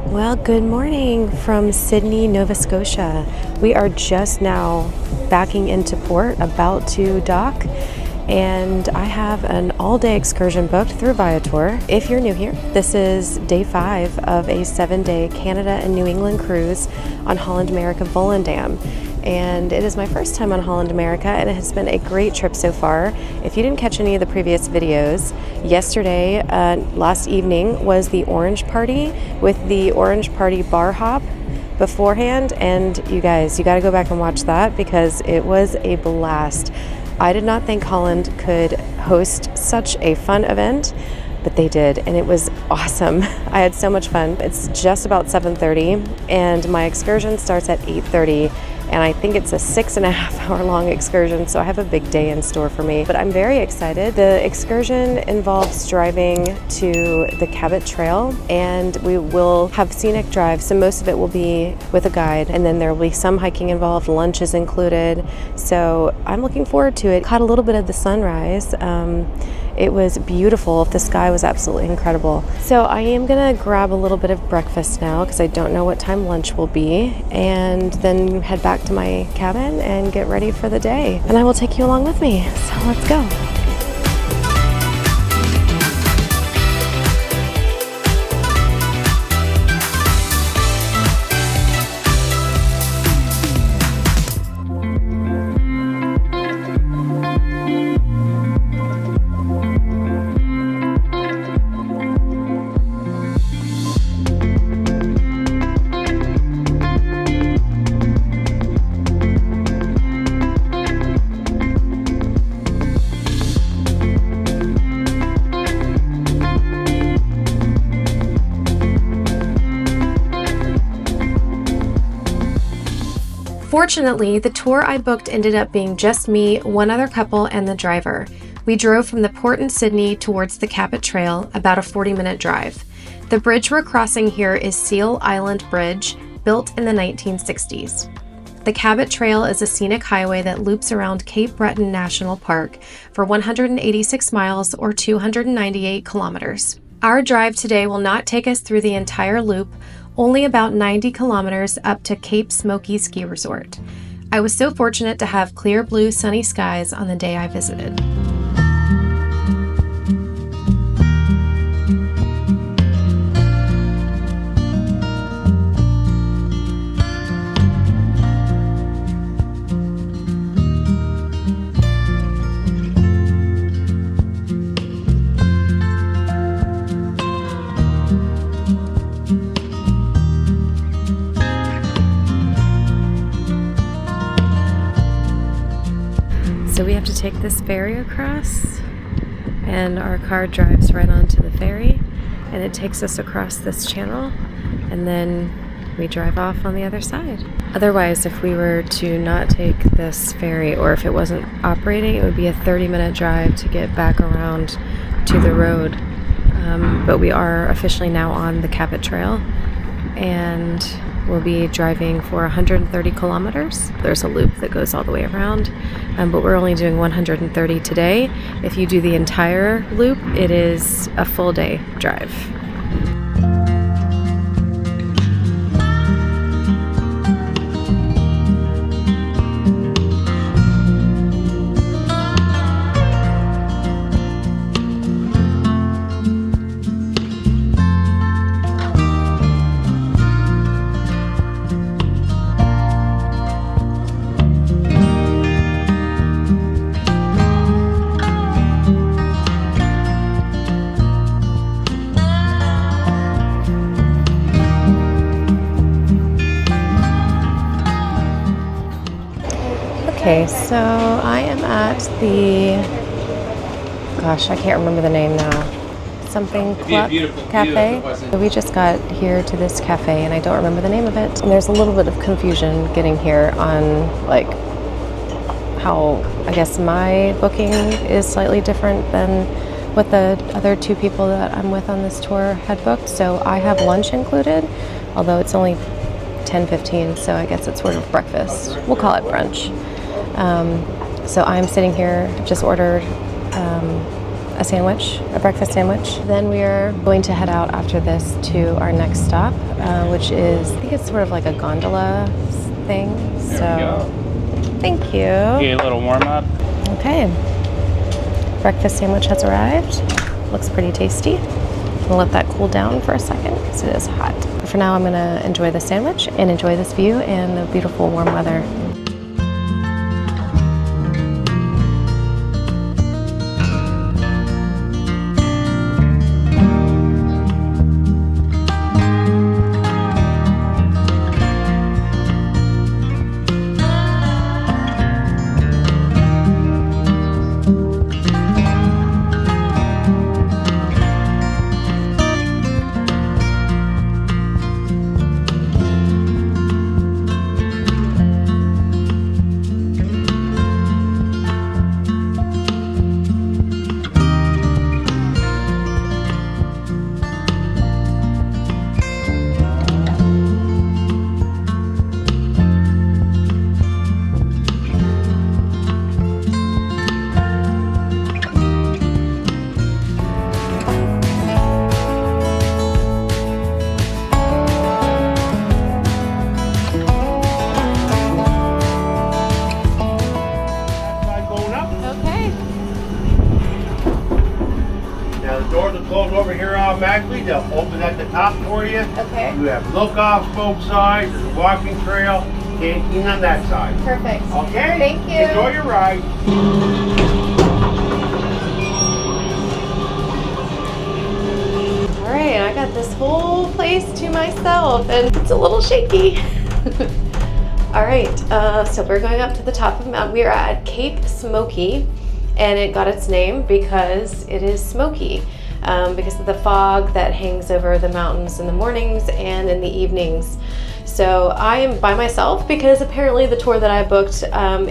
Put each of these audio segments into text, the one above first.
Well, good morning from Sydney, Nova Scotia. We are just now backing into port, about to dock, and I have an all-day excursion booked through Viator. If you're new here, this is day 5 of a 7-day Canada and New England cruise on Holland America Volendam. And it is my first time on Holland America, and it has been a great trip so far. If you didn't catch any of the previous videos, yesterday, last evening, was the Orange Party with the Orange Party bar hop beforehand, and you guys, you got to go back and watch that because it was a blast. I did not think Holland could host such a fun event, but they did, and it was awesome. I had so much fun. It's just about 7:30, and my excursion starts at 8:30. And I think it's a 6.5-hour long excursion, so I have a big day in store for me. But I'm very excited. The excursion involves driving to the Cabot Trail, and we will have scenic drive, so most of it will be with a guide, and then there will be some hiking involved, lunch is included. So I'm looking forward to it. Caught a little bit of the sunrise. It was beautiful. The sky was absolutely incredible. So I am gonna grab a little bit of breakfast now because I don't know what time lunch will be, and then head back to my cabin and get ready for the day. And I will take you along with me. So let's go. Fortunately, the tour I booked ended up being just me, one other couple, and the driver. We drove from the port in Sydney towards the Cabot Trail, about a 40-minute drive. The bridge we're crossing here is Seal Island Bridge, built in the 1960s. The Cabot Trail is a scenic highway that loops around Cape Breton National Park for 186 miles or 298 kilometers. Our drive today will not take us through the entire loop, only about 90 kilometers up to Cape Smokey Ski Resort. I was so fortunate to have clear blue sunny skies on the day I visited. So we have to take this ferry across, and our car drives right onto the ferry, and it takes us across this channel, and then we drive off on the other side. Otherwise, if we were to not take this ferry, or if it wasn't operating, it would be a 30-minute drive to get back around to the road. But we are officially now on the Cabot Trail, and we'll be driving for 130 kilometers. There's a loop that goes all the way around, but we're only doing 130 today. If you do the entire loop, it is a full day drive. Okay, so I am at the, gosh, I can't remember the name now. Something Club Cafe. We just got here to this cafe and I don't remember the name of it. And there's a little bit of confusion getting here on like how, I guess my booking is slightly different than what the other 2 people that I'm with on this tour had booked. So I have lunch included, although it's only 10:15, so I guess it's sort of breakfast. We'll call it brunch. So I'm sitting here, just ordered a sandwich, a breakfast sandwich. Then we are going to head out after this to our next stop, which is, I think it's sort of like a gondola thing. So, thank you. Get a little warm up. Okay. Breakfast sandwich has arrived. Looks pretty tasty. I'll let that cool down for a second because it is hot. But for now, I'm gonna enjoy the sandwich and enjoy this view and the beautiful warm weather. Over here automatically, they'll open at the top for you. Okay. You have look-offs both sides, there's a walking trail, canteen on that side. Perfect. Okay? Thank you. Enjoy your ride. All right, I got this whole place to myself and it's a little shaky. All right, so we're going up to the top of the mountain. We are at Cape Smokey, and it got its name because it is smoky. Because of the fog that hangs over the mountains in the mornings and in the evenings. So I am by myself because apparently the tour that I booked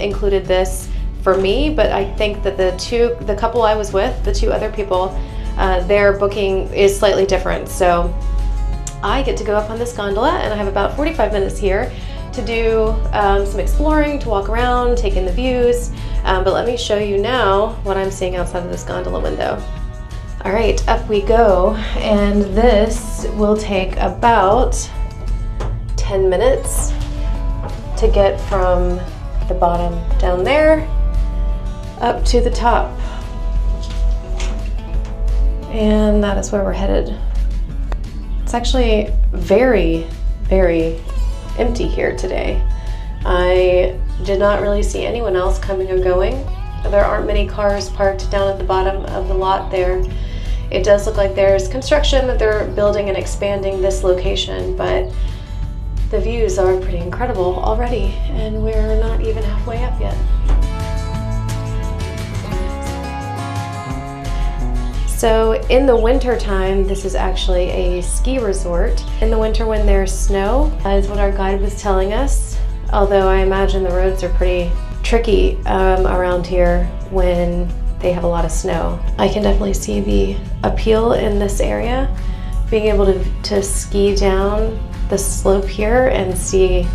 included this for me, but I think that the couple I was with, the two other people, their booking is slightly different. So I get to go up on this gondola and I have about 45 minutes here to do some exploring, to walk around, take in the views. But let me show you now what I'm seeing outside of this gondola window. All right, up we go, and this will take about 10 minutes to get from the bottom down there up to the top. And that is where we're headed. It's actually very, very empty here today. I did not really see anyone else coming or going. There aren't many cars parked down at the bottom of the lot there. It does look like there's construction, that they're building and expanding this location, but the views are pretty incredible already, and we're not even halfway up yet. So in the winter time, this is actually a ski resort. In the winter when there's snow, is what our guide was telling us, although I imagine the roads are pretty tricky around here when they have a lot of snow. I can definitely see the appeal in this area, being able to ski down the slope here and see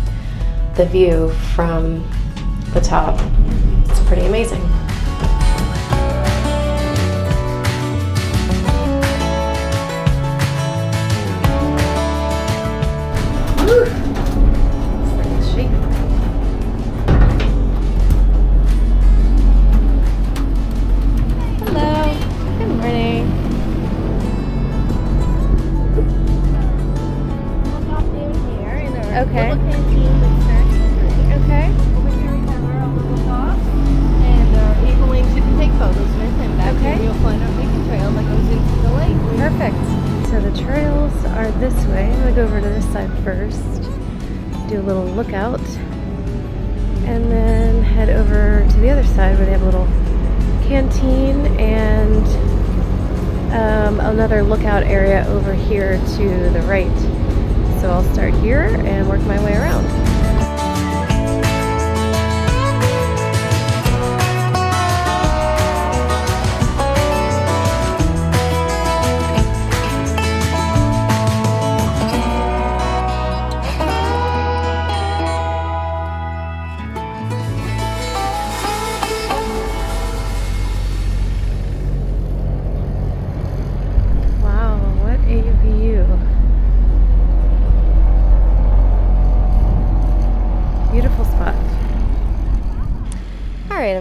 the view from the top. It's pretty amazing. Okay. Okay. Over here we have our little dock, and people wings you can take photos with, and back here you'll find our hiking trail that goes into the lake. Perfect. So the trails are this way. I'm gonna go over to this side first, do a little lookout, and then head over to the other side where they have a little canteen and another lookout area over here to the right. So I'll start here and work my way around.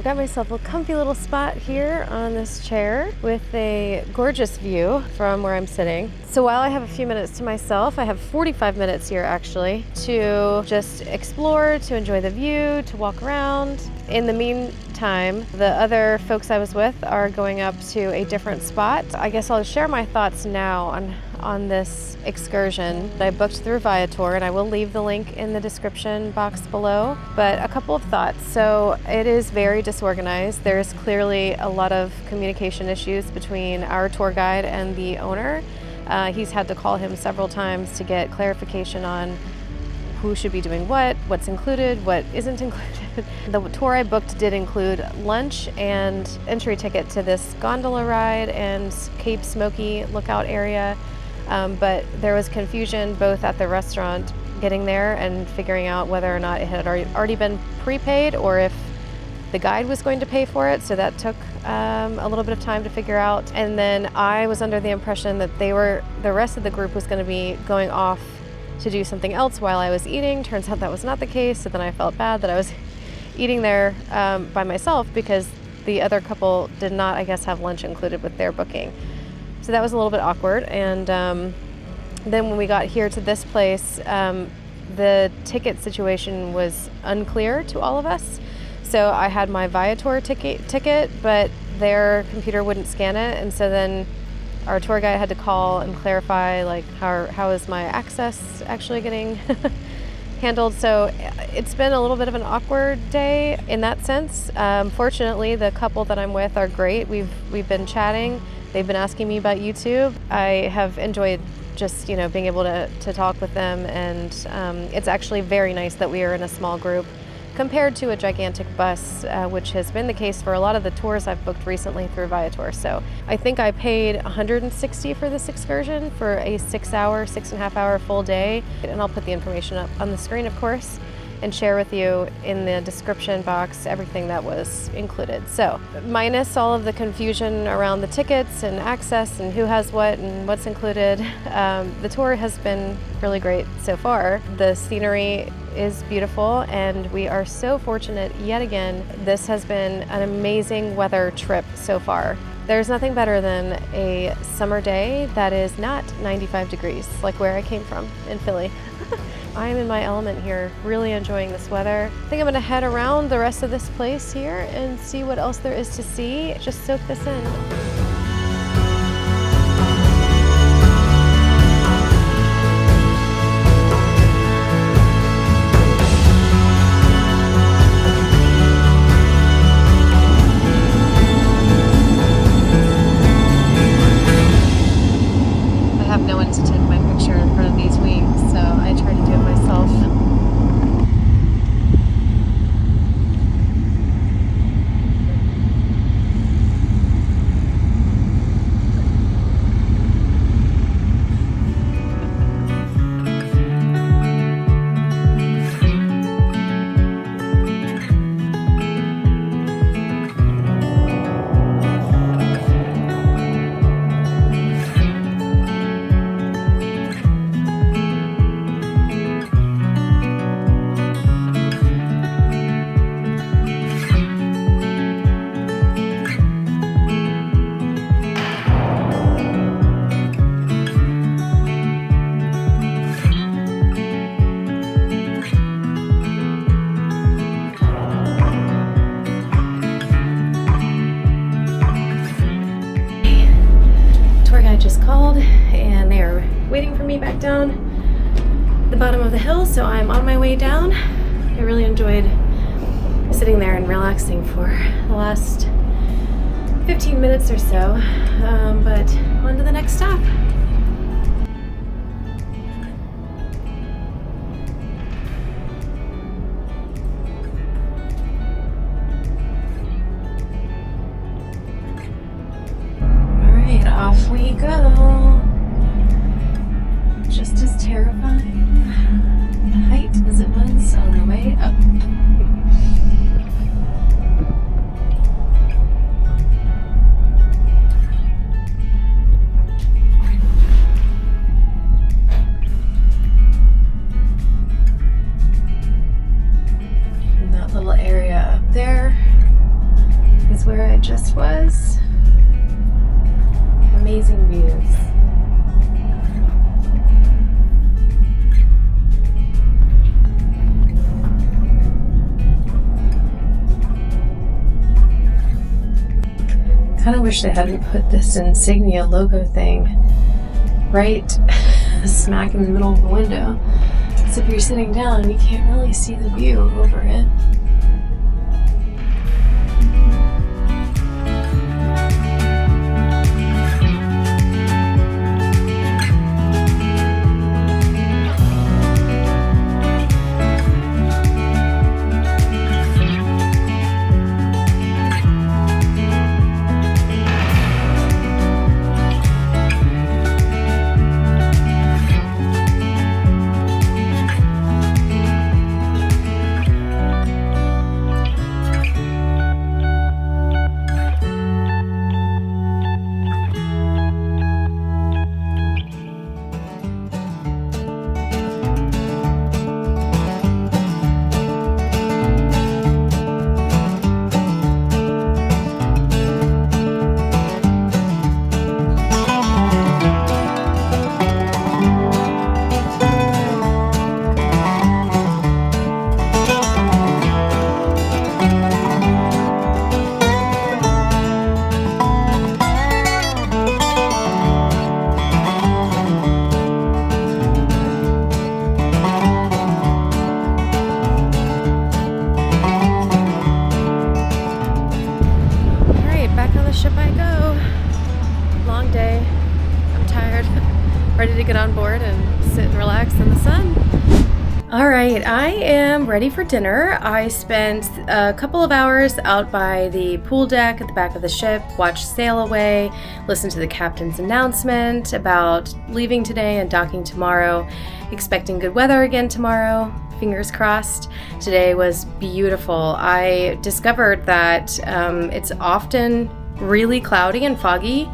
I've got myself a comfy little spot here on this chair with a gorgeous view from where I'm sitting. So while I have a few minutes to myself, I have 45 minutes here actually to just explore, to enjoy the view, to walk around. In the meantime, the other folks I was with are going up to a different spot. I guess I'll share my thoughts now on this excursion that I booked through Viator, and I will leave the link in the description box below. But a couple of thoughts. So it is very disorganized. There's clearly a lot of communication issues between our tour guide and the owner. He's had to call him several times to get clarification on who should be doing what's included, what isn't included. The tour I booked did include lunch and entry ticket to this gondola ride and Cape Smokey lookout area. But there was confusion both at the restaurant getting there and figuring out whether or not it had already been prepaid or if the guide was going to pay for it. So that took a little bit of time to figure out. And then I was under the impression that the rest of the group was going to be going off to do something else while I was eating. Turns out that was not the case. So then I felt bad that I was eating there by myself because the other couple did not, I guess, have lunch included with their booking. So that was a little bit awkward. And then when we got here to this place, the ticket situation was unclear to all of us. So I had my Viator ticket, but their computer wouldn't scan it. And so then our tour guide had to call and clarify, like, how is my access actually getting handled. So it's been a little bit of an awkward day in that sense. Fortunately, the couple that I'm with are great. We've been chatting. They've been asking me about YouTube. I have enjoyed just, being able to talk with them, and it's actually very nice that we are in a small group compared to a gigantic bus, which has been the case for a lot of the tours I've booked recently through Viator. So I think I paid $160 for this excursion for a 6.5 hour full day. And I'll put the information up on the screen, of course, and share with you in the description box everything that was included. So minus all of the confusion around the tickets and access and who has what and what's included, the tour has been really great so far. The scenery is beautiful, and we are so fortunate yet again. This has been an amazing weather trip so far. There's nothing better than a summer day that is not 95 degrees, like where I came from in Philly. I'm in my element here, really enjoying this weather. I think I'm gonna head around the rest of this place here and see what else there is to see. Just soak this in. Just called and they are waiting for me back down the bottom of the hill, so I'm on my way down. I really enjoyed sitting there and relaxing for the last 15 minutes or so, but on to the next stop. Off we go. Just as terrifying the height as it was on the way up. kind of wish they hadn't put this insignia logo thing right smack in the middle of the window. So if you're sitting down, you can't really see the view over it. Ship I go. Long day. I'm tired. Ready to get on board and sit and relax in the sun. All right, I am ready for dinner. I spent a couple of hours out by the pool deck at the back of the ship, watched sail away, listened to the captain's announcement about leaving today and docking tomorrow, expecting good weather again tomorrow. Fingers crossed. Today was beautiful. I discovered that it's often really cloudy and foggy,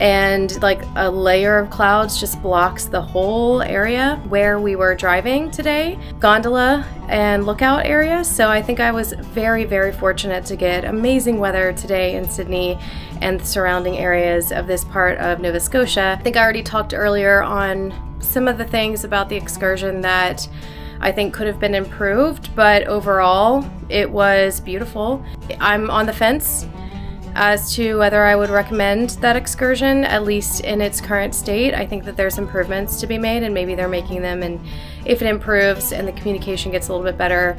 and like a layer of clouds just blocks the whole area where we were driving today, gondola and lookout area. So I think I was very, very fortunate to get amazing weather today in Sydney and the surrounding areas of this part of Nova Scotia. I think I already talked earlier on some of the things about the excursion that I think could have been improved, but overall it was beautiful. I'm on the fence as to whether I would recommend that excursion, at least in its current state. I think that there's improvements to be made, and maybe they're making them, and if it improves and the communication gets a little bit better,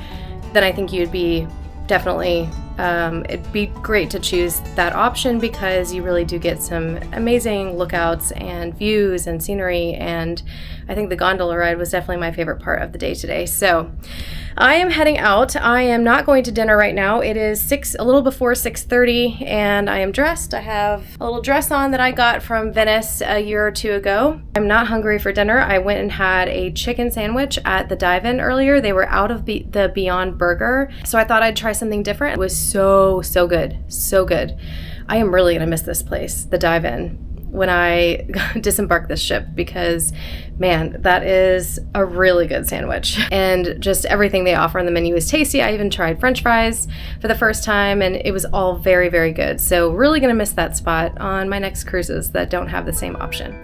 then I think you'd be definitely, it'd be great to choose that option, because you really do get some amazing lookouts and views and scenery, and I think the gondola ride was definitely my favorite part of the day today. So I am heading out. I am not going to dinner right now. It is a little before 6:30, and I am dressed. I have a little dress on that I got from Venice a year or two ago. I'm not hungry for dinner. I went and had a chicken sandwich at the dive-in earlier. They were out of the Beyond Burger, so I thought I'd try something different. It was so good. So good. I am really gonna miss this place, the dive-in, when I disembark this ship, because man, that is a really good sandwich, and just everything they offer on the menu is tasty. I even tried French fries for the first time, and it was all very, very good. So really gonna miss that spot on my next cruises that don't have the same option.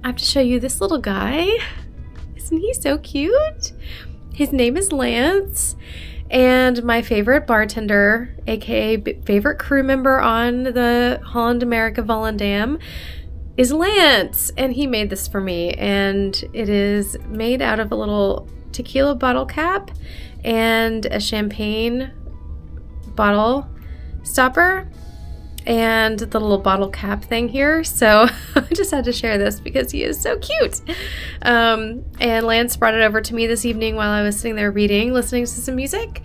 I have to show you this little guy. Isn't he so cute? His name is Lance, and my favorite bartender, aka favorite crew member on the Holland America Volendam, is Lance, and he made this for me, and it is made out of a little tequila bottle cap and a champagne bottle stopper and the little bottle cap thing here. So I just had to share this because he is so cute. And Lance brought it over to me this evening while I was sitting there reading, listening to some music.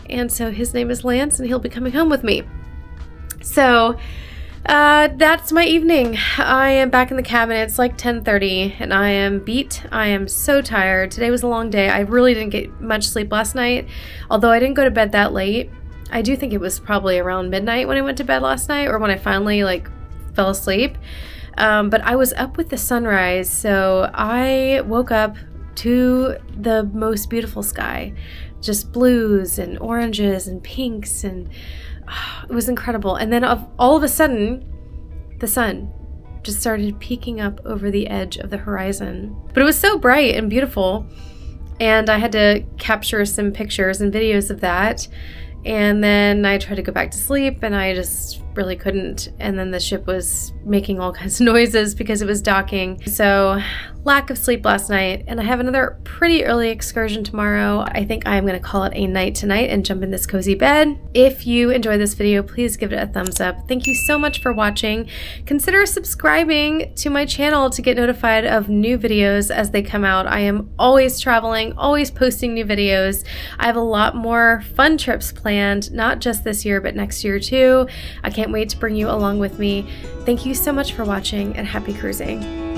And so his name is Lance, and he'll be coming home with me. So that's my evening. I am back in the cabin. It's like 10:30 and I am beat. I am so tired. Today was a long day. I really didn't get much sleep last night, although I didn't go to bed that late. I do think it was probably around midnight when I went to bed last night, or when I finally fell asleep. But I was up with the sunrise, so I woke up to the most beautiful sky, just blues and oranges and pinks, and it was incredible. And then all of a sudden, the sun just started peeking up over the edge of the horizon. But it was so bright and beautiful, and I had to capture some pictures and videos of that. And then I tried to go back to sleep, and I just really couldn't. And then the ship was making all kinds of noises because it was docking. So lack of sleep last night, and I have another pretty early excursion tomorrow. I think I'm going to call it a night tonight and jump in this cozy bed. If you enjoyed this video, please give it a thumbs up. Thank you so much for watching. Consider subscribing to my channel to get notified of new videos as they come out. I am always traveling, always posting new videos. I have a lot more fun trips planned, not just this year, but next year too. I can't wait to bring you along with me. Thank you so much for watching, and happy cruising.